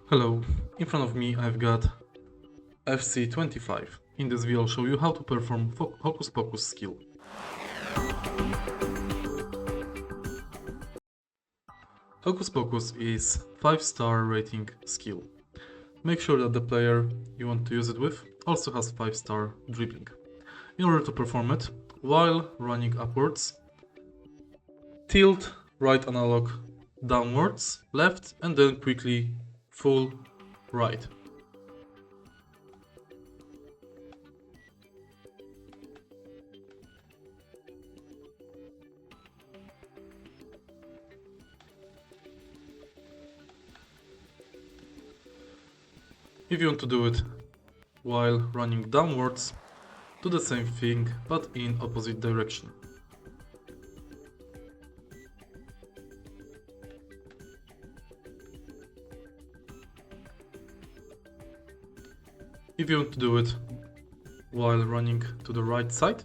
Hello, in front of me I've got FC25. In this video I'll show you how to perform Hocus Pocus skill. Hocus Pocus is 5-star rating skill. Make sure that the player you want to use it with also has 5-star dribbling. In order to perform it, while running upwards, tilt right analog downwards, left, and then quickly full right. If you want to do it while running downwards, do the same thing but in opposite direction. If you want to do it while running to the right side,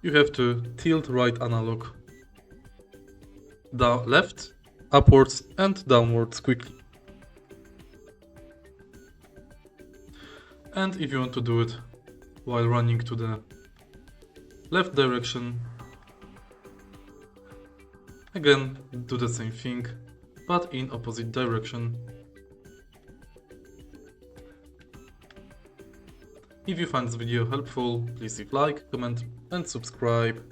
you have to tilt right analog down left, upwards and downwards quickly. And if you want to do it while running to the left direction, again do the same thing but in opposite direction. If you find this video helpful, please leave like, comment and subscribe.